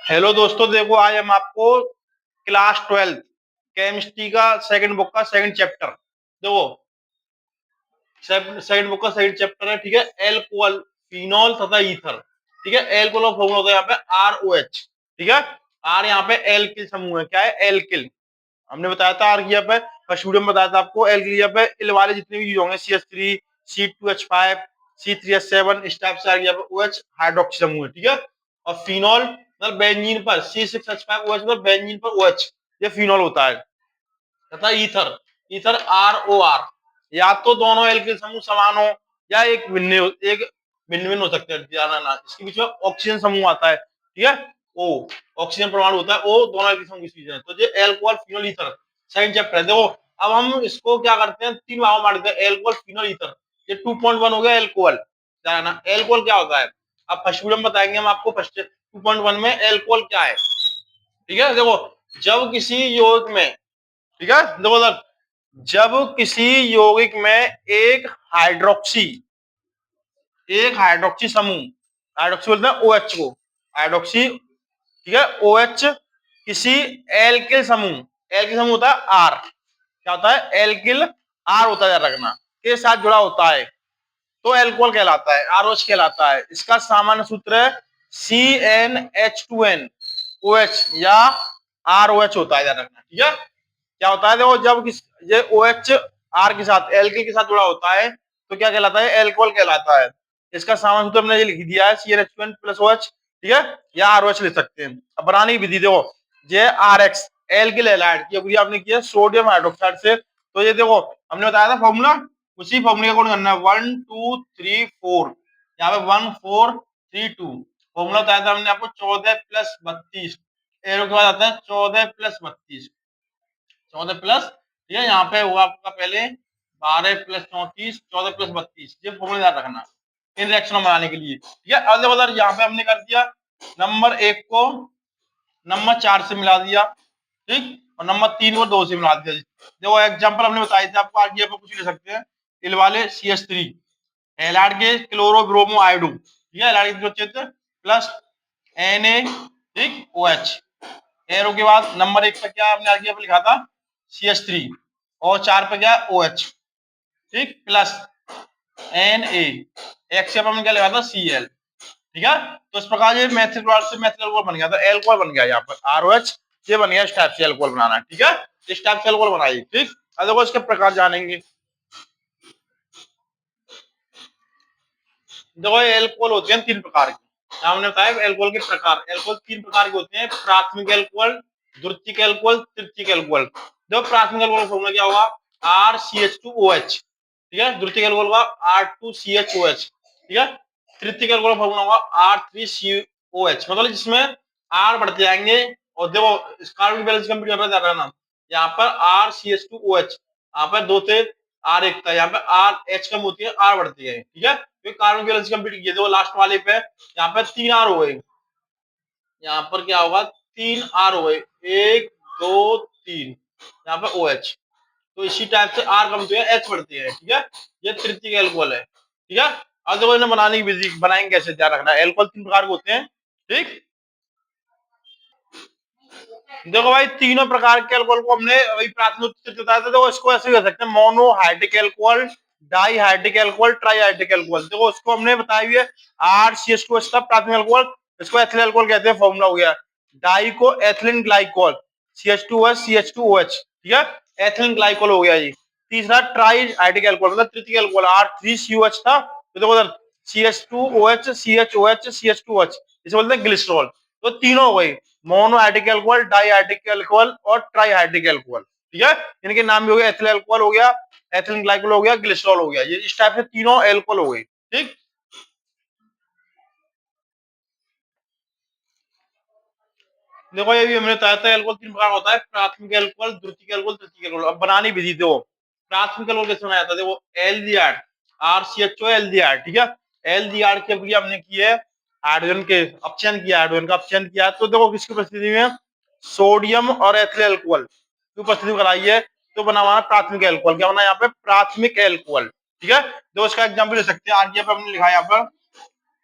Hello दोस्तों, देखो आज हम आपको क्लास 12 केमिस्ट्री का सेकंड बुक का सेकंड चैप्टर देखो। सेकंड बुक का सेकंड चैप्टर है, ठीक है। एल्कोहल, फिनॉल तथा ईथर, ठीक है। एल्कोहल का फॉर्मूला होता है यहाँ पे ROH, ठीक है। आर यहाँ पे एल्किल समूह है, क्या है? एल्किल। हमने बताया था आर की यहाँ पे फर्स्ट वीडियो में बताया था आपको। एल्किल यहाँ पे इल वाले जितने भी होंगे CH3, C2H5, C3H7, इस टाइप से यहाँ पे OH हाइड्रोक्सी समूह है, ठीक है। और फिनॉल मतलब बेंजीन पर C6H5 OH पर बेंजीन पर OH, ये फिनॉल होता है। तथा ईथर, ईथर ROR, या तो दोनों एल्किल समूह समान हो या एक भिन्न भिन्न हो सकते हैं, ना इसके बीच में ऑक्सीजन समूह आता है, ठीक है। ओ ऑक्सीजन परमाणु होता है, ओ दोनों एल्किल समूह के बीच में। तो ये alcohol phenol ether second chapter है। देखो अब हम इसको क्या करते हैं, तीन भागों में बांट देते हैं। एल्कोहल फिनॉल ईथर, ये 2.1 हो गया एल्कोहल, ना। एल्कोहल क्या होता है अब फर्स्ट वीडियो में बताएंगे हम आपको। फर्स्ट 2.1 में एल्कोहल क्या है, ठीक है। देखो जब किसी यौगिक में, ठीक है, देखो सर, जब किसी यौगिक में हाइड्रोक्सी एक हाइड्रोक्सी समूह, हाइड्रोक्सी बोलते हैं OH को, हाइड्रोक्सी, ठीक है, OH किसी एल्किल समूह, एल्किल समूह होता है आर, क्या होता है? एल्किल आर होता है, याद रखना, के साथ जुड़ा होता है तो एल्कोहल कहलाता है, ROH कहलाता है। इसका सामान्य सूत्र है CnH2nOH या ROH होता है, याद रखना, ठीक है। क्या होता है? देखो जब ये OH आर के साथ, एल्किल के साथ जुड़ा होता है तो क्या कहलाता है? एल्कोहल कहलाता है। इसका सामान्य सूत्र हमने ये लिख दिया है CnH2n+OH, ठीक है, या ROH लिख सकते हैं। अब बनाने की विधि देखो, ये RX एल्किल हैलाइड की आपने किया सोडियम हाइड्रोक्साइड से, तो ये देखो हमने बताया था फॉर्मूला, उसी फॉर्मूले का अकॉर्डिंग करना है। 1 2 3 4, यहाँ पे 1 4 3 2 फॉर्मूला बताया था हमने आपको। 14+32 एरो के बाद आता है 14+32, 14+, ठीक है। यहाँ पे हुआ आपका पहले 12+34, 14+32, ये फॉर्मूला याद रखना इन रिएक्शनों बनाने के लिए, ठीक है। अब देखो यहाँ पे हमने कर दिया नंबर 1 को नंबर 4 से मिला दिया, ठीक, और नंबर 3 को 2 से मिला दिया। देखो एग्जांपल हमने बताए थे आपको, आगे आप कुछ ले सकते हैं। इल वाले CH3 हैलाइड के क्लोरोब्रोमो आयोडो, ठीक है, हैलाइड के क्षेत्र प्लस Na, ठीक, OH। एरो के बाद नंबर 1 पे क्या हमने आगे पे लिखा था CH3, और 4 पे क्या OH, ठीक, प्लस Na, एक से हमने क्या लिखा था Cl, ठीक है। तो इस प्रकार ये मेथिल से मेथिल अल्कोहल बन गया, तो एल्कोहल बन गया यहाँ पर ROH, ये बन गया। इस टाइप से एल्कोहल बनाना, ठीक है, इस टाइप से एल्कोहल बनाइए, ठीक। अब देखो इसके प्रकार जानेंगे। देखो एल्कोहल होते हैं 3 प्रकार के, हमने बताया एल्कोहल के प्रकार। एल्कोहल 3 प्रकार के होते हैं, प्राथमिक एल्कोहल, द्वितीयक एल्कोहल, तृतीयक एल्कोहल। देखो प्राथमिक एल्कोहल का फॉर्मूला क्या होगा? RCH2OH, ठीक है। द्वितीयक एल्कोहल का R2CHOH, ठीक है। तृतीयक एल्कोहल का फॉर्मूला होगा R3COH, मतलब जिसमें R बढ़ते जाएंगे। और देखो कार्बन बैलेंस कंप्लीट करना चाह रहा है ना, यहाँ पर RCH2OH, यहाँ पर 2 से R एक था, यहाँ पे RH कम होती है, R बढ़ती है, ठीक है। तो कार्बन की बैलेंस कंप्लीट किए, देखो लास्ट वाले पे यहाँ पे 3 R हो गए, यहाँ पर क्या होगा? 3 R हो गए, 1 2 3, यहाँ पे OH। तो इसी टाइप से R कम होती है, H बढ़ती है, ठीक है। ये तृतीयक एल्कोहल है, ठीक है। अब देखो इन्हें बनाने की विधि, बनाएंगे कैसे, ध्यान रखना। एल्कोहल 3 प्रकार के होते हैं, ठीक। देखो भाई तीनों प्रकार के अल्कोहल को हमने वही प्राथमिक बताया था। देखो इसको ऐसे कर सकते हैं, monohydric alcohol, dihydric alcohol, trihydric alcohol. देखो इसको हमने बताया हुआ है RCH2 प्राथमिक अल्कोहल, इसको एथिल अल्कोहल कहते हैं, फॉर्मूला हो गया। डाई को एथिलीन ग्लाइकोल, CH2OH CH2OH, ठीक है, एथिलीन ग्लाइकोल हो गया जी। तीसरा ट्राईहाइड्रिक अल्कोहल मतलब तृतीयक अल्कोहल R3COH था, तो देखो CH2OH CHOH CH2OH, इसे बोलते हैं ग्लिसरॉल। तो तीनों हो गई, मोनोहाइड्रिक अल्कोहल, डाईहाइड्रिक अल्कोहल और ट्राईहाइड्रिक अल्कोहल, ठीक है। इनके नाम भी हो गया, एथिल अल्कोहल हो गया, एथिलीन ग्लाइकोल हो गया, ग्लिसरॉल हो गया। ये इस टाइप से तीनों अल्कोहल हो गई, ठीक। देखो ये भी हमने बताया था, अल्कोहल 3 प्रकार होता है, प्राथमिक अल्कोहल, द्वितीयक अल्कोहल, तृतीयक अल्कोहल। अब बनानी विधि दो, प्राथमिक अल्कोहल कैसे बनाया था? देखो एल्डिहाइड, RCHO एल्डिहाइड, ठीक है। एल्डिहाइड की अभिक्रिया हमने की है, हाइड्रोजन के अपचयन किया, हाइड्रोजन का अपचयन किया, तो देखो किसकी उपस्थिति में? सोडियम और एथिल अल्कोहल की उपस्थिति में कराई है, तो बना हुआ प्राथमिक अल्कोहल। क्या बना यहाँ पे? प्राथमिक अल्कोहल, ठीक है। तो इसका एग्जाम्पल ले सकते हैं, आगे पे हमने लिखा है यहाँ पर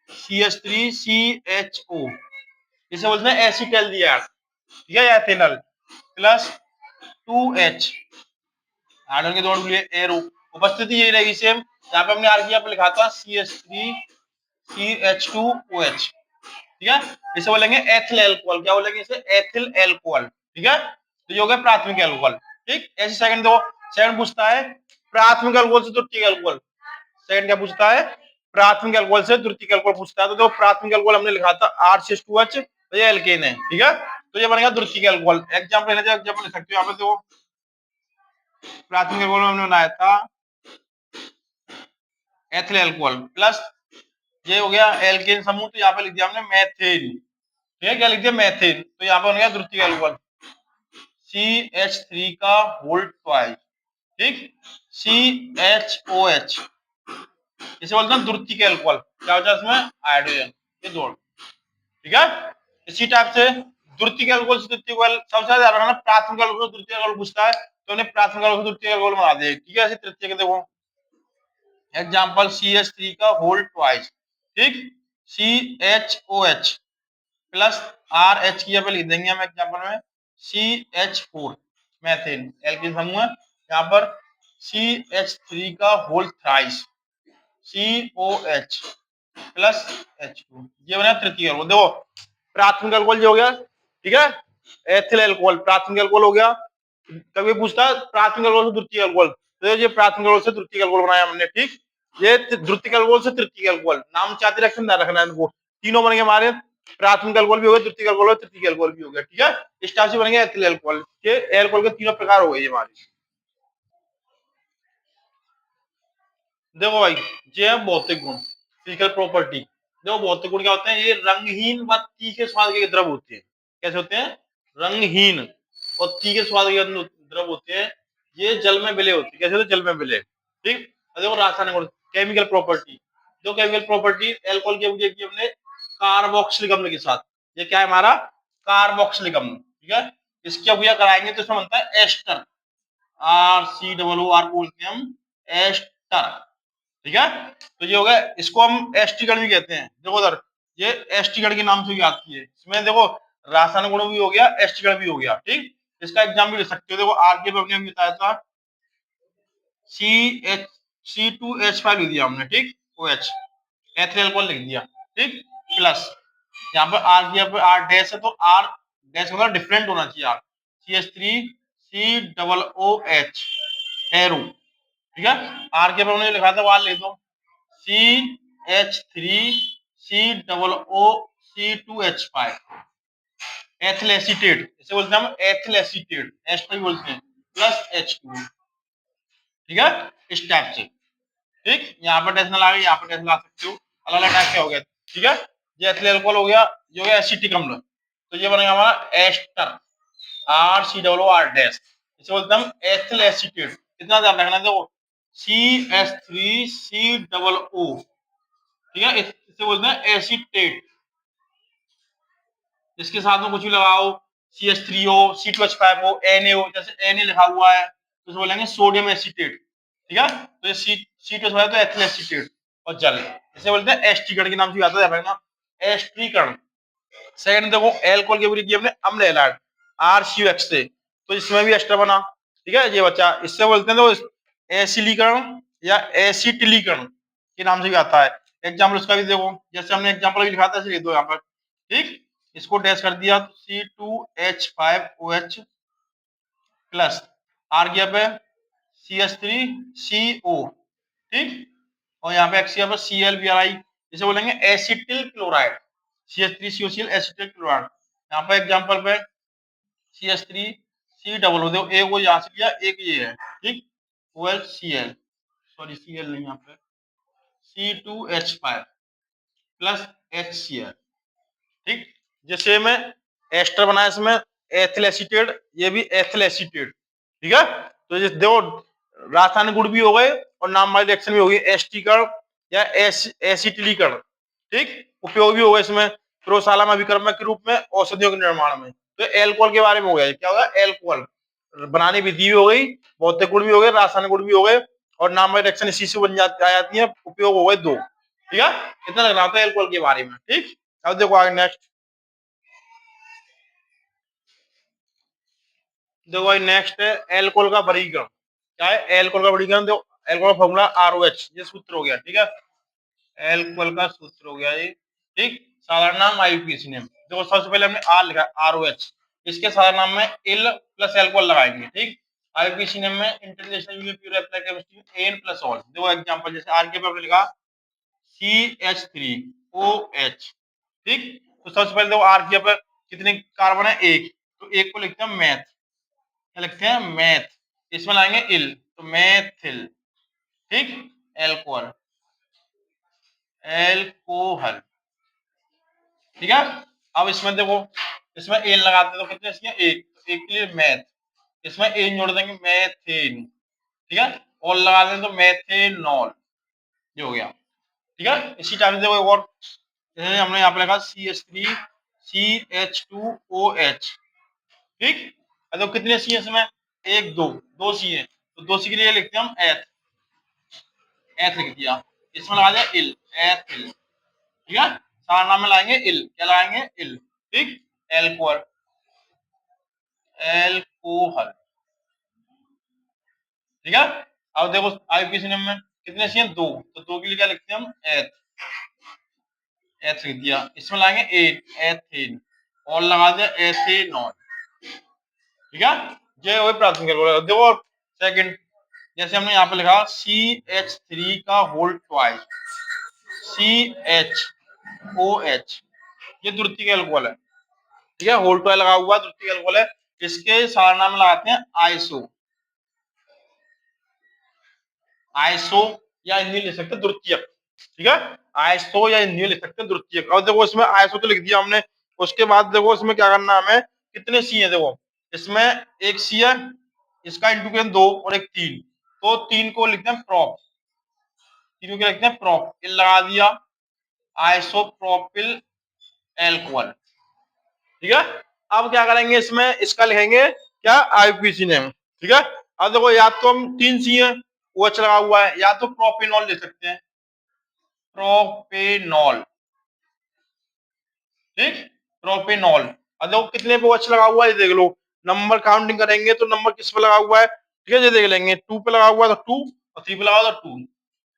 CH3CHO, इसे बोलते हैं एसिटल दिया, ठीक है, एथेनल प्लस 2H हाइड्रोजन के दो लिए एरो, उपस्थिति यही रहेगी सेम, यहाँ पे हमने आर किया पे लिखा था CH3 CH2OH, ठीक है, इसे बोलेंगे एथिल एल्कोहल, क्या बोलेंगे इसे, एथिल एल्कोहल, ठीक है, तो ये हो गया प्राथमिक एल्कोहल, ठीक। ऐसे सेकंड दो, सेकंड पूछता है प्राथमिक एल्कोहल से द्वितीयक एल्कोहल, सेकंड क्या पूछता है, प्राथमिक एल्कोहल से द्वितीयक एल्कोहल पूछता है, तो देखो प्राथमिक एल्कोहल हमने लिखा था R6H2, तो ये एल्केन है, ठीक है, तो ये बनेगा द्वितीयक एल्कोहल। एग्जांपल लेना चाहिए, एग्जांपल लिख सकते हो यहाँ पे, देखो प्राथमिक एल्कोहल हमने बनाया था एथिल एल्कोहल प्लस ये हो गया एल्केन समूह, तो यहाँ पे लिख दिया हमने मेथेन, ठीक है, क्या लिख दिया मेथेन, तो यहाँ पे बन गया द्वितीयक एल्कोहल CH3 का होल ट्वाइस, ठीक, CHOH, इसे बोलते हैं द्वितीयक एल्कोहल, क्या होता है इसमें, हाइड्रोजन, ये दो, ठीक है। इसी टाइप से द्वितीयक एल्कोहल से द्वितीयक एल्कोहल, सबसे ज्यादा ध्यान रखना प्राथमिक एल्कोहल से द्वितीयक एल्कोहल पूछता है, तो उन्हें प्राथमिक एल्कोहल से द्वितीयक एल्कोहल बना दे, ठीक है। ऐसे तृतीयक देखो एग्जांपल CH3 का होल ट्वाइस, ठीक, CHOH प्लस RH की यहाँ पे लिख देंगे हम एग्जांपल में CH4 मेथेन, एल्कीन समूह है, यहाँ पर CH3 का whole thrice COH plus H2, ये बना तृतीय एल्कोहल। देखो प्राथमिक एल्कोहल जो हो गया, ठीक है, एथिल एल्कोहल प्राथमिक एल्कोहल हो गया, कभी पूछता है प्राथमिक एल्कोहल से द्वितीयक एल्कोहल, तो ये प्राथमिक एल्कोहल से द्वितीयक एल्कोहल बनाया हमने, ठीक, ये द्वितीयक एल्कोहल से तृतीयक एल्कोहल, नाम चाहते रखना रखना है इनको, तीनों बन गए हमारे, प्राथमिक एल्कोहल भी हो गया, द्वितीयक एल्कोहल और तृतीयक एल्कोहल भी हो गया, ठीक है। इस टाइप से बन गया एथिल एल्कोहल के, एल्कोहल के तीनों प्रकार हो गए हमारे। देखो भाई ये है भौतिक गुण, फिजिकल प्रॉपर्टी। देखो भौतिक गुण क्या होते हैं, ये रंगहीन व तीखे स्वाद के द्रव होते हैं, कैसे होते हैं, रंगहीन और तीखे स्वाद के द्रव होते हैं, ये जल में विलय होते हैं, कैसे होते हैं, जल में विलय, ठीक। और देखो रासायनिक गुण, केमिकल प्रॉपर्टी, जो केमिकल प्रॉपर्टी एल्कोहल की हमने कार्बोक्सिलिक अम्ल के साथ, ये क्या है हमारा कार्बोक्सिलिक अम्ल, ठीक है, इसकी अभिक्रिया कराएंगे तो इसमें बनता है एस्टर, RCOO बोलते हैं हम एस्टर, ठीक है। तो ये हो गया, इसको हम एस्टी गण भी कहते हैं, देखो उधर ये एस्टी गण के नाम से भी आती है, इसमें देखो रासायनिक गुण भी हो गया, एस्टी गण भी हो गया, ठीक। इसका एग्जाम भी ले सकते हो, देखो आगे पे हमने बताया था C2H5 लिख दिया हमने, ठीक, OH एथिल अल्कोहल लिख दिया, ठीक, प्लस यहाँ पर आर की, यहाँ पर आर डैश है, तो आर डैश मतलब डिफरेंट होना चाहिए, आर CH3COOH एरो, ठीक है, आर के पर हमने लिखा था वहां ले दो CH3COOC2H5 एथिल एसीटेट, इसे बोलते हैं हम एथिल एसीटेट, H5 बोलते हैं, प्लस H2, ठीक है, इस टाइप से, ठीक। यहाँ पर डेसिमल आ गई, यहाँ पर डेसिमल आ सकते हो, अलग अलग टाइप के हो गए, ठीक है। ये एथिल अल्कोहल हो गया, जो है एसिटिक अम्ल, तो ये बनेगा हमारा एस्टर, RCOOR डैश, इसे बोलते हैं हम एथिल एसीटेट, कितना ध्यान रखना है, देखो CH3COO, ठीक है, इसे बोलते हैं एसीटेट, इसके साथ में कुछ भी लगाओ CH3 हो, C2H5 हो, Na हो, जैसे Na लिखा हुआ है तो इसे बोलेंगे सोडियम एसीटेट, ठीक है, तो ये C2H5 तो एथिल एसीटेट और जल, इसे बोलते हैं एस्टीकरण के नाम से आता है ना, एस्टीकरण। सेकंड देखो एल्कोहल की की हमने अम्ल हैलाइड RCOX से, तो इसमें भी एस्टर बना, ठीक है, ये बच्चा, इससे बोलते हैं तो एसिलीकरण या एसिटिलीकरण के नाम से भी आता है। एग्जाम्पल उसका भी देखो, जैसे हमने एग्जाम्पल भी लिखा था, लिख दो यहाँ पर, ठीक, इसको डैश कर दिया C2H5OH प्लस आर गया पे CH3CO, ठीक, और यहाँ पे एक्स पर ClBrI, इसे बोलेंगे acetyl chloride, CH3COCl acetyl chloride. यहाँ पे एग्जांपल पे CH3C डबल हो, देखो एक वो यहाँ से लिया, एक ये है, ठीक, OLCl, सॉरी Cl नहीं, यहाँ पे C2H5 प्लस HCl, ठीक, जैसे में एस्टर बनाया इसमें एथिल एसीटेट, ये भी एथिल एसीटेट, ठीक है। तो ये देखो रासायनिक गुण भी हो गए और नाम वाली रिएक्शन भी हो गई, एस्टीकरण या एसिटिलीकरण, ठीक, उपयोग भी हो गए इसमें प्रयोगशाला में अभिक्रमक के रूप में, औषधियों के निर्माण में। तो एल्कोहल के बारे में हो गया, क्या होगा, एल्कोहल बनाने विधि भी हो गई, भौतिक गुण भी हो गए, रासायनिक गुण भी हो गए, और नाम वाली रिएक्शन इसी से बन जाती है, उपयोग हो गए दो, ठीक है। इतना लगना होता है एल्कोहल के बारे में, ठीक। अब देखो आगे नेक्स्ट, देखो भाई नेक्स्ट है एल्कोहल का वर्गीकरण। क्या है एल्कोहल का वर्गीकरण? देखो एल्कोहल का फॉर्मूला ROH, ये सूत्र हो गया, ठीक है। एल्कोहल का सूत्र हो गया ये, ठीक। साधारण नाम IUPAC नेम। देखो सबसे पहले हमने आर लिखा, ROH। इसके साधारण नाम में इल प्लस एल्कोहल लगाएंगे, ठीक। IUPAC नेम में international unit pure apply chemistry ane plus ol. देखो एग्जांपल जैसे आर के पे लिखा CH3OH, ठीक। तो सबसे पहले देखो आर के पे कितने कार्बन है? एक। तो एक को लिखते हैं मैथ, क्या लिखते हैं? मैथ। इसमें लाएंगे इल, तो मैथिल, ठीक। एल्कोहल, एल्कोहल, ठीक है। अब इसमें देखो, इसमें एन लगाते हैं तो कितने इसके? एक, तो एक के लिए मैथ, इसमें एन जोड़ देंगे मैथेन, ठीक है। और लगा दें तो मैथेनॉल, ये हो गया, ठीक है। इसी टाइप से देखो एक और, जैसे हमने यहाँ पे लिखा CH3CH2OH, ठीक। तो कितने सी है इसमें? एक, दो, दो सी है, तो दो सी के लिए लिखते हैं हम एथ, एथ लिख दिया। इसमें लगा दिया इल, एथिल, ठीक है। सार नाम में लाएंगे इल, क्या लाएंगे? इल, ठीक। एल्कोहल, एल्कोहल, ठीक है। अब देखो IUPAC नेम में कितने सी हैं? दो, तो दो के लिए क्या लिखते हैं हम? एथ, एथ लिख दिया। इसमें लाएंगे एन, एथेन, और लगा दिया एथेनॉल, ठीक है। ये वही प्राथमिक एल्कोहल। देखो सेकंड, जैसे हमने यहाँ पे लिखा CH3 का होल ट्वाइस, CHOH, ये द्वितीयक एल्कोहल है, ठीक है। होल ट्वाइस लगा हुआ द्वितीयक एल्कोहल है। इसके सार नाम लगाते हैं आइसो, आइसो या हिंदी लिख सकते हैं द्वितीयक, ठीक है। आइसो या हिंदी लिख सकते हैं द्वितीयक। और देखो इसमें आइसो तो लिख दिया हमने, उसके बाद देखो इसमें क्या करना है हमें? कितने सी है? देखो इसमें एक सी है, इसका इंटू करें दो, और एक तीन, तो तीन को लिखते हैं प्रॉप, तीनों को लिखते हैं प्रॉप, ये लगा दिया आइसोप्रोपिल एल्कोहल, ठीक है। अब क्या करेंगे? इसमें इसका लिखेंगे क्या? IUPAC नेम, ठीक है। अब देखो या तो हम तीन सी है, OH लगा हुआ है, या तो प्रोपेनॉल ले सकते हैं, प्रोपेनॉल, ठीक। प्रोपेनॉल। अब देखो कितने पे OH लगा हुआ है, देख लो। नंबर काउंटिंग करेंगे तो नंबर किस पे लगा हुआ है, ठीक है, ये देख लेंगे। टू पे लगा हुआ है तो टू, और थ्री पे लगा हुआ तो टू,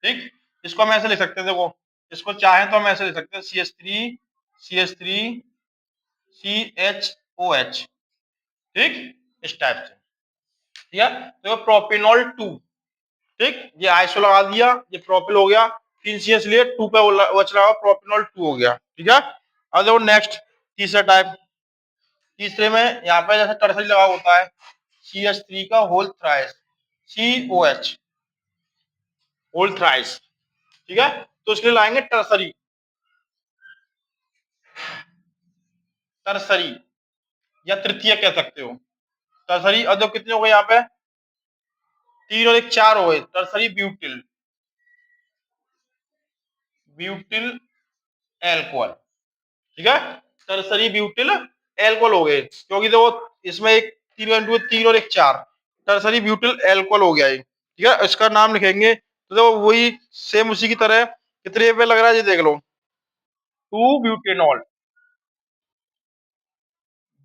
ठीक। इसको हम ऐसे लिख सकते हैं, देखो इसको चाहे तो हम ऐसे लिख सकते हैं CH3CH2OH, ठीक, इस टाइप से, ठीक है। तो प्रोपेनॉल टू, ठीक, ये आइसो लगा दिया, ये प्रोपिल हो गया, तीन सी लिए टू पे OH लगा, प्रोपेनॉल टू हो गया, ठीक है। अब देखो नेक्स्ट तीसरा टाइप, तीसरे में यहाँ पे जैसे टर्सरी लगा होता है CH3 का whole thrice, COH, whole thrice, ठीक है। तो इसके लिए लाएंगे टर्सरी, टर्सरी या तृतीय कह सकते हो, टर्सरी। और जो कितने हो गए यहाँ पे? तीन और एक चार हो गए, टर्सरी ब्यूटिल, ब्यूटिल एल्कोहल, ठीक है। टर्सरी ब्यूटिल एल्कोहल हो गए, क्योंकि देखो इसमें एक तीन इंटू तीन और एक चार, टर्सरी ब्यूटिल एल्कोहल हो गया, ठीक है। इसका नाम लिखेंगे तो देखो वही सेम उसी की तरह, कितने पे लग रहा है ये देख लो, टू ब्यूटेनॉल,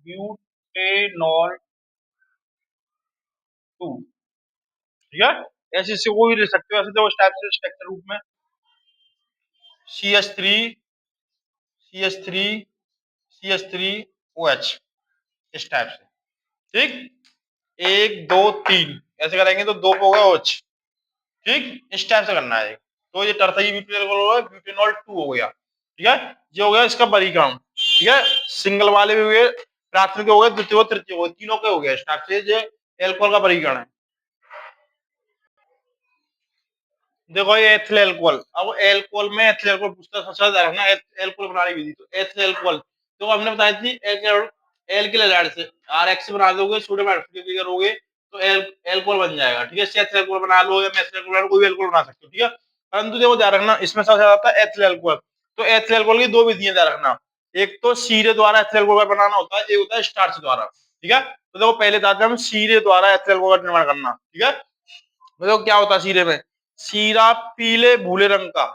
ब्यूटेनॉल टू, ठीक है। ऐसे से कोई भी ले सकते हो, ऐसे देखो इस टाइप से स्ट्रक्चर रूप में CH3, CH3, CH3OH, इस टाइप से, ठीक। एक, दो, तीन ऐसे करेंगे तो दो पे होगा OH, ठीक, इस टाइप से करना है। तो ये टर्सरी ब्यूटेनॉल, ब्यूटेनॉल टू हो गया, ठीक है। ये हो गया इसका वर्गीकरण, ठीक है। सिंगल वाले भी हुए, प्राथमिक हो गए, द्वितीय, तृतीय हो गए, तीनों के हो गए इस टाइप से, ये एल्कोहल का वर्गीकरण है। देखो ये एथिल एल्कोहल, अब एल्कोहल में एथिल एल्कोहल पूछता है, सबसे ज्यादा रखना एल्कोहल बनाने की विधि। तो एथिल एल्कोहल तो हमने बताई थी, एल के एलाइड से RX से बना दोगे, सोडियम हाइड्रोक्साइड करोगे तो एल्कोहल बन जाएगा, ठीक है। एथिल एल्कोहल बना लो या मेथिल एल्कोहल बना लो, कोई भी एल्कोहल बना सकते हो, ठीक है। परंतु देखो ध्यान रखना, इसमें सबसे ज्यादा आता है एथिल एल्कोहल। तो एथिल एल्कोहल की दो विधियां ध्यान रखना, एक तो सीरे द्वारा एथिल एल्कोहल बनाना होता है, एक होता है स्टार्च द्वारा, ठीक है। तो देखो पहले बताते हैं हम सीरे द्वारा एथिल एल्कोहल का निर्माण करना, ठीक है। देखो क्या होता है सीरे में? सीरा पीले भूरे रंग का,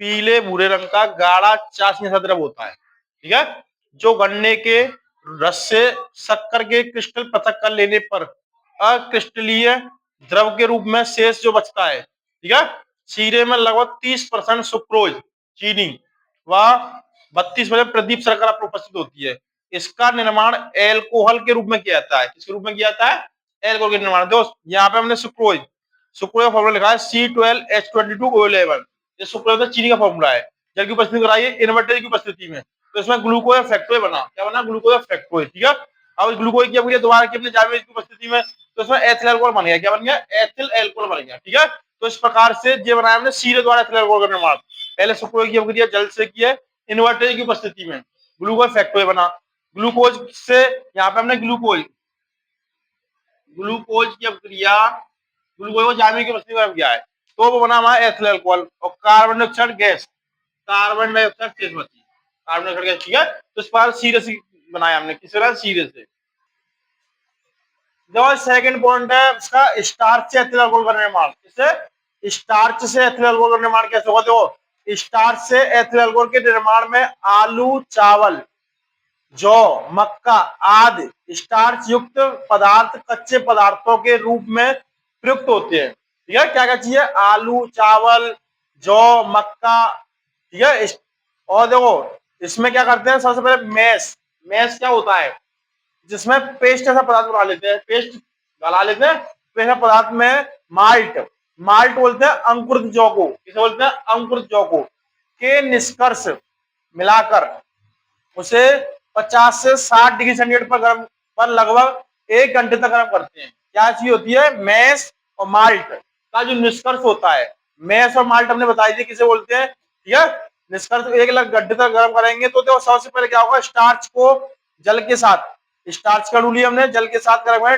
पीले भूरे रंग का गाढ़ा चाशनी सा द्रव होता है, ठीक है, जो गन्ने के रस से शक्कर के क्रिस्टल पृथक कर लेने पर अक्रिस्टलीय द्रव के रूप में शेष जो बचता है, ठीक है, शीरे में लगभग 30% सुक्रोज चीनी व 32% प्रदीप शर्करा उपस्थित होती है। इसका निर्माण एल्कोहल के रूप में किया जाता है। किसके रूप में किया जाता है? एल्कोहल के निर्माण। दोस्त यहाँ पे हमने सुक्रोज, सुक्रोज का फॉर्मूला लिखा है C12H22O11। ये सुक्रोज चीनी का फॉर्मूला है। जल की उपस्थिति कराइए इन्वर्टेज की उपस्थिति में, तो इसमें ग्लूकोज फैक्टोज बना। क्या बना? ग्लूकोज फैक्टोज। ठीक है, अब ग्लूकोज की अपनी दोबारा की अपने जावेज की उपस्थिति में, तो इसमें एथिल अल्कोहल बन गया। क्या बन गया? एथिल अल्कोहल बन गया। ठीक है, तो इस प्रकार से ये बनाया हमने सीरे द्वारा एथिल अल्कोहल का निर्माण। पहले सुक्रोज की अभिक्रिया जल से की है इन्वर्टेज की उपस्थिति में, ग्लूकोज फैक्टोज बना। ग्लूकोज से यहाँ पे हमने ग्लूकोज ग्लूकोज की अभिक्रिया, ग्लूकोज को जामिन की उपस्थिति में किया है, तो वो बना हमारा एथिल अल्कोहल। और carbon dioxide gas, carbon dioxide शेष बची, कार्बन डाइऑक्साइड गैस। ठीक है, तो इस बार सीरे से बनाया हमने। किस तरह? सीरे से। जो सेकंड पॉइंट है इसका, स्टार्च से एथिल अल्कोहल का निर्माण। इससे स्टार्च से एथिल अल्कोहल का निर्माण कैसे होगा? देखो, स्टार्च से एथिल अल्कोहल के निर्माण में आलू, चावल, जौ, मक्का आदि स्टार्च युक्त पदार्थ कच्चे पदार्थों के रूप में प्रयुक्त होते हैं। ठीक है, क्या क्या चीज है? आलू, चावल, जौ, मक्का। ठीक है, और देखो इसमें क्या करते हैं, सबसे पहले मैस। मैस क्या होता है? जिसमें पेस्ट ऐसा पदार्थ बना लेते हैं, पेस्ट गला लेते हैं, पेस्ट ऐसा पदार्थ में माल्ट, माल्ट बोलते हैं अंकुरित जौ को। किसे बोलते हैं? अंकुरित जौ को। के निष्कर्ष मिलाकर उसे 50 से 60 डिग्री सेंटीग्रेड पर गर्म, पर लगभग 1 घंटे तक गर्म करते हैं। क्या चीज होती है? मैस और माल्ट का जो निष्कर्ष होता है। मैस और माल्ट हमने बताई थी किसे बोलते हैं। ठीक है, निष्कर्ष 1 घंटे तक गर्म करेंगे तो देखो सबसे पहले क्या होगा, स्टार्च को जल के साथ, स्टार्च का रूली हमने जल के साथ गर्म है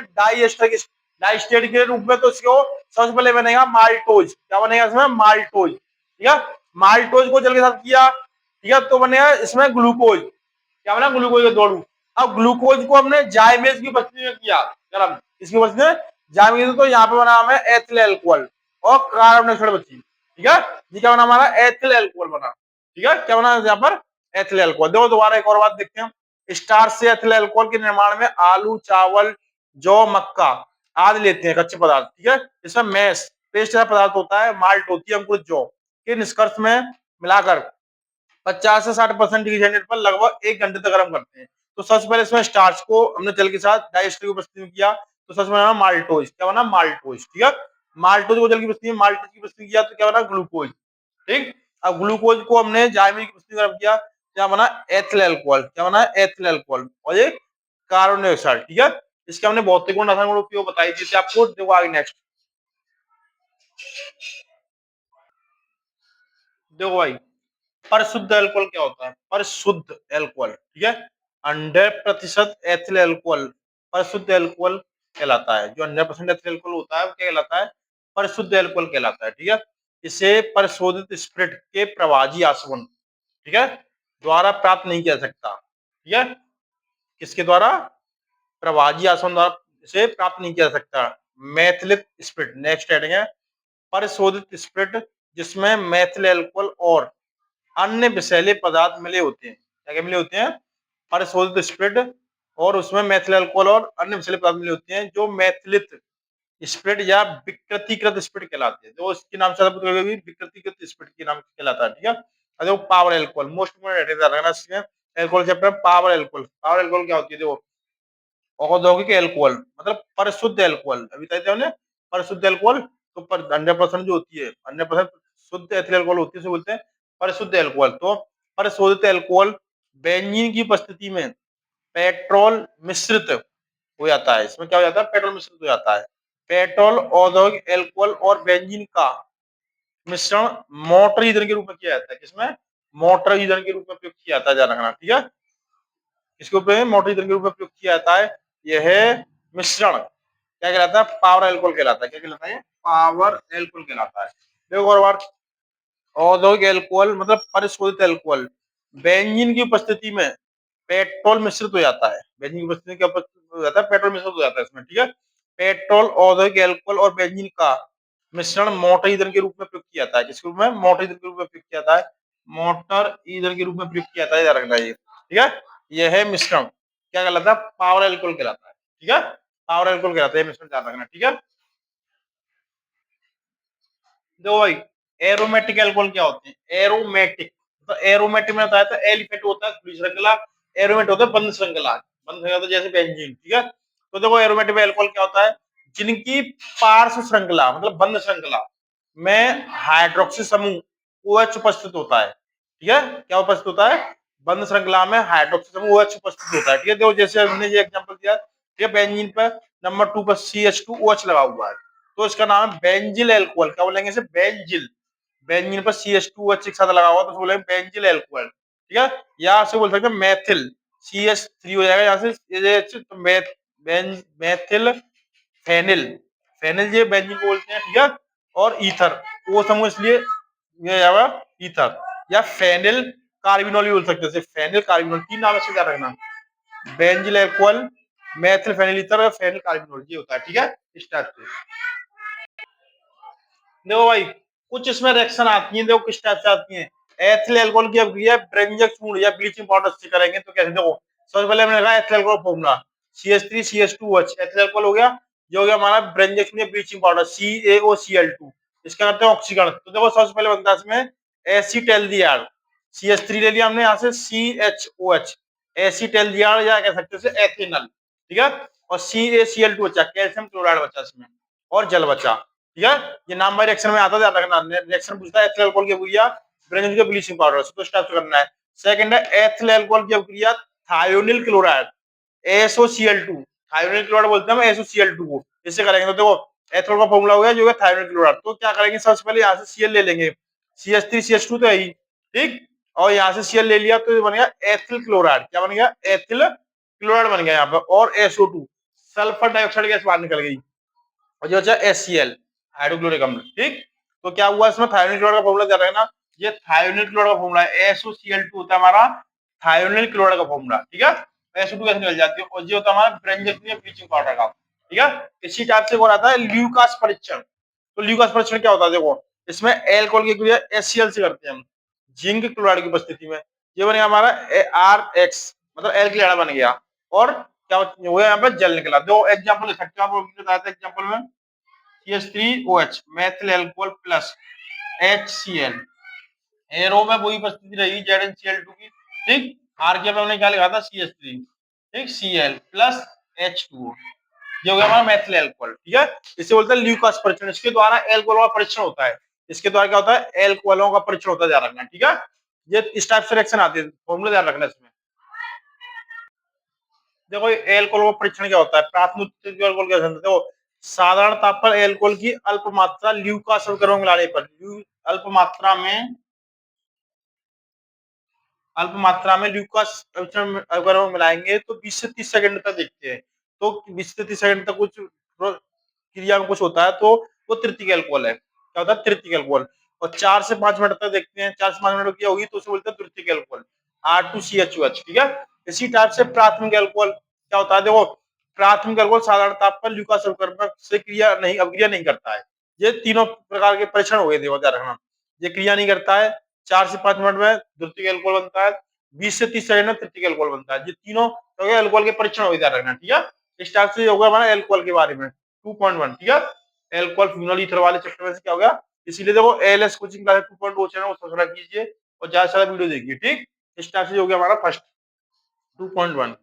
डाइस्टेट के रूप में, तो इसको सबसे पहले बनेगा माल्टोज। क्या बनेगा इसमें? माल्टोज। ठीक है, माल्टोज को जल के साथ किया, ठीक है, तो बनेगा इसमें ग्लूकोज। क्या बना? ग्लूकोज का दौड़ू। अब ग्लूकोज को हमने जाइमेज की उपस्थिति में किया गर्म, इसकी उपस्थिति में जाइमेज, तो यहाँ पे बना हमें एथिल अल्कोहल और कार्बन डाइऑक्साइड बची। ठीक है, ये क्या बना हमारा? एथिल अल्कोहल बना। ठीक है, क्या बना यहाँ पर? Ethyl alcohol. देखो दोबारा एक और बात देखते हैं। स्टार्च से एथिल अल्कोहल के निर्माण में आलू, चावल, जौ, मक्का आदि लेते हैं कच्चे पदार्थ। ठीक है, इसमें मैस पेस्ट जैसा पदार्थ होता है, माल्ट होती है अंकुरित जौ के निष्कर्ष में मिलाकर 50 से 60% डिग्री सेंटीग्रेड पर लगभग 1 घंटे तक गर्म करते हैं। तो सबसे पहले इसमें स्टार्च को हमने जल के साथ डाइजेस्टर की उपस्थिति में किया, तो सबसे बना माल्टोज। क्या बना? माल्टोज। ठीक है, माल्टोज को जल की उपस्थिति में, माल्टोज की उपस्थिति किया तो क्या बना? ग्लूकोज। ठीक, अब ग्लूकोज को हमने जाइमिन की उपस्थिति में गर्म किया, क्या बना? Ethyl alcohol. क्या बना? एथिल अल्कोहल और ये कार्बन डाइऑक्साइड। ठीक है, इसके हमने भौतिक गुण रासायनिक गुण उपयोग बताई थी आपको। देखो आगे नेक्स्ट देखो भाई, परिशुद्ध अल्कोहल क्या होता है? परिशुद्ध अल्कोहल, ठीक है, 100% एथिल अल्कोहल परिशुद्ध अल्कोहल कहलाता है। जो 100% एथिल अल्कोहल होता है वो क्या कहलाता है? परिशुद्ध अल्कोहल कहलाता है। ठीक है, इसे परिशोधित स्पिरिट के प्रवाजी आसवन, ठीक है, द्वारा प्राप्त नहीं किया सकता। ठीक है, किसके द्वारा? प्रवाजी आसवन द्वारा इसे प्राप्त नहीं किया जा सकता। मैथिलित स्पिरिट, नेक्स्ट हेडिंग है परिशोधित स्पिरिट, जिसमें मैथिल अल्कोहल और अन्य विषैले पदार्थ मिले होते हैं। क्या क्या मिले होते हैं? परिशोधित स्पिरिट और उसमें मैथिल अल्कोहल और अन्य विषैले पदार्थ मिले होते हैं, जो मैथिलित स्पिरिट या विकृतीकृत स्पिरिट कहलाते हैं। जो इसके नाम से विकृतीकृत स्पिरिट के नाम से कहलाता है। ठीक है, देखो power alcohol most important alcohol chapter. Power alcohol, power alcohol क्या होती है? देखो औद्योगिक अल्कोहल मतलब परिशुद्ध अल्कोहल, अभी तक हमने परिशुद्ध अल्कोहल, तो 100% जो होती है 100% शुद्ध एथिल अल्कोहल होती है, उसे बोलते हैं परिशुद्ध अल्कोहल। तो परिशोधित अल्कोहल बेंजीन की उपस्थिति में पेट्रोल मिश्रित हो जाता है। इसमें क्या हो जाता है? पेट्रोल मिश्रित हो जाता है। पेट्रोल, औद्योगिक अल्कोहल और बेंजीन का मिश्रण मोटर ईंधन के रूप में किया जाता है। किसमें? मोटर ईंधन के रूप में प्रयोग किया जाता है, ध्यान रखना। ठीक है, इसके ऊपर मोटर ईंधन के रूप में प्रयोग किया जाता है। यह मिश्रण क्या कहलाता है? पावर अल्कोहल कहलाता है। क्या कहलाता है? पावर अल्कोहल कहलाता है। देखो और बार, औद्योगिक अल्कोहल मतलब परिशोधित अल्कोहल बेंजीन की उपस्थिति में पेट्रोल मिश्रित हो जाता है। बेंजीन की उपस्थिति में क्या हो जाता है? पेट्रोल मिश्रित हो जाता है इसमें। ठीक है, पेट्रोल, औद्योगिक अल्कोहल और बेंजीन का मिश्रण मोटर ईंधन के रूप में प्रयोग किया जाता है। किसके रूप में? मोटर ईंधन के रूप में प्रयोग किया जाता है। मोटर ईंधन के रूप में प्रयोग किया जाता है, याद रखना ये। ठीक है, यह है मिश्रण। क्या कहलाता है, पावर एल्कोहल कहलाता है। ठीक है, पावर एल्कोहल कहलाता है, इसमें ध्यान रखना। ठीक है, देखो भाई, एरोमेटिक एल्कोहल क्या होते हैं, एरोमेटिक, तो एरोमेटिक में बताया था एलिफेंट होता है खुली श्रृंखला, एरोमेट होता है बंद श्रृंखला, बंद श्रृंखला तो जैसे बेंजीन। ठीक है, तो देखो एरोमेटिक एल्कोहल क्या होता है, जिनकी पार्श्व श्रृंखला मतलब बंद श्रृंखला में हाइड्रोक्सी समूह OH उपस्थित होता है। ठीक है, क्या उपस्थित होता है, बंद श्रृंखला में हाइड्रोक्सी समूह OH उपस्थित होता है। ठीक है, देखो जैसे हमने ये एग्जांपल दिया, ठीक है, बेंजीन पर नंबर 2 पर CH2OH लगा हुआ है, तो इसका नाम है बेंजिल एल्कोहल। क्या बोलेंगे इसे, बेंजिल। बेंजीन पर CH2OH एक साथ लगा हुआ तो बोलेंगे बेंजिल एल्कोहल। ठीक है, या से बोल सकते हैं मेथिल, CH3 हो जाएगा यहाँ से, तो मेथिल फेनिल, फेनिल ये बेंजीन को बोलते हैं। ठीक है, और ईथर, वो समूह इसलिए ये जाएगा ईथर, या फेनिल कार्बिनोल भी बोल सकते हैं, फेनिल कार्बिनोल, तीन नाम से क्या रखना, benzyl alcohol, methyl phenyl ether और फेनिल कार्बिनोल, ये होता है। ठीक है, इस टाइप से। देखो भाई, कुछ इसमें रिएक्शन आती है, देखो किस टाइप से आती है। एथिल अल्कोहल की अभिक्रिया ब्रेंजक चूर्ण या ब्लीचिंग पाउडर से करेंगे तो कैसे, देखो सबसे पहले हमने लगा ethyl alcohol formula, CH3CH2OH ethyl alcohol हो गया, ये हो गया हमारा ब्रेंजक चूर्ण या ब्लीचिंग पाउडर CaOCl2, इसका करते हैं ऑक्सीकरण। तो देखो सबसे पहले बनता है इसमें एसिटेल्डिहाइड, CH3 ले लिया हमने, यहाँ से CHOH, एसिटेल्डिहाइड या कह सकते हैं एथिनल। ठीक है, और CaCl2 बचा, कैल्शियम क्लोराइड बचा इसमें, और जल बचा। ठीक है, ये नाम बाय रिएक्शन में आता है, ध्यान रखना। रिएक्शन पूछता है एथिल अल्कोहल की अभिक्रिया ब्रेंजीन के ब्लीचिंग पाउडर से, तो इस टाइप से करना है। सेकंड है एथिल अल्कोहल की अभिक्रिया thionyl chloride, ASOCl2, thionyl chloride बोलते हैं हम ASOCl2 को, इससे करेंगे। तो देखो एथिल का फॉर्मूला हो गया जो है थायोनिल क्लोराइड, तो क्या करेंगे, सबसे पहले यहाँ से Cl ले लेंगे, CH3CH2 तो है ही, ठीक, और यहाँ से Cl ले लिया तो बन गया एथिल क्लोराइड, क्या बन गया, एथिल क्लोराइड बन गया यहाँ पर, और SO2 सल्फर डाइऑक्साइड गैस बाहर निकल गई, और जो बचा HCl हाइड्रोक्लोरिक अम्ल। ठीक, तो क्या हुआ इसमें, थायोनिल क्लोराइड का फॉर्मूला याद रखना, ये थायोनिल क्लोराइड का फॉर्मूला है, SOCl2 होता है हमारा थायोनिल क्लोराइड का फॉर्मूला। ठीक है, SO2 कैसे निकल जाती है, और ये होता है हमारा ब्रेंजक ब्लीचिंग पाउडर का। ठीक है, इसी टाइप से आता है ल्यूकास परीक्षण। तो ल्यूकास परीक्षण क्या होता है, देखो इसमें एल्कोहल की क्रिया HCl से करते हैं हम, जिंक क्लोराइड की उपस्थिति में, ये बनेगा हमारा RH, मतलब एल्किल बन गया, और क्या हुआ यहाँ पे, जल निकला। दो एग्जांपल ले सकते हो आप, बताया था एग्जांपल में, CH3OH methyl alcohol plus HCl, arrow में वही उपस्थिति रही ZnCl2 की। ठीक, आर के में हमने क्या लिखा था, CH3, ठीक, Cl प्लस H2O, ये हो गया हमारा मेथिल अल्कोहल। ठीक है, इसे बोलते हैं ल्यूकास परीक्षण, इसके द्वारा एल्कोहलों का परीक्षण होता है, इसके द्वारा क्या होता है, एल्कोहलों का परीक्षण होता है, ध्यान रखना। ठीक है, ये इस टाइप से रिएक्शन आती है, फॉर्मूला ध्यान रखना इसमें। देखो एल्कोहल का परीक्षण क्या होता है, प्राथमिक एल्कोहल क्या होता है, देखो साधारण ताप पर एल्कोहल की अल्प मात्रा ल्यूकास उपकरणों में मिलाने पर, अल्प मात्रा में, अल्प मात्रा में ल्यूकास उपकरणों में मिलाएंगे तो 20 से 30 सेकंड तक देखते हैं, तो 20 से 30 सेकंड तक कुछ क्रिया में कुछ होता है तो वो तृतीयक एल्कोहल है, क्या होता है, तृतीयक एल्कोहल। और 4 से 5 मिनट तक देखते हैं, 4 से 5 मिनट की होगी तो उसे बोलते हैं तृतीयक एल्कोहल, R2CHOH। ठीक है, इसी टाइप से प्राथमिक एल्कोहल क्या होता है, देखो प्राथमिक एल्कोहल साधारण ताप पर ल्यूकास उपकरण से अभिक्रिया नहीं करता है। ये तीनों प्रकार के परीक्षण हो गए, देखो ध्यान रखना, ये क्रिया नहीं करता है, 4 से 5 मिनट में द्वितीयक एल्कोहल बनता है, 20 से 30 सेकंड में तृतीयक एल्कोहल बनता है, ये तीनों एल्कोहल के परीक्षण हो गए, ध्यान रखना। ठीक है, इस टाइप से होगा हमारा एल्कोहल के बारे में 2.1। ठीक है, एल्कोहल फिनोल ईथर वाले चैप्टर में से क्या हो गया, इसीलिए देखो एलएस कोचिंग क्लास 2.2 चैनल को सब्सक्राइब कीजिए और ज्यादा से ज्यादा वीडियो देखिए। ठीक, इस टाइप से हो गया हमारा फर्स्ट 2.1।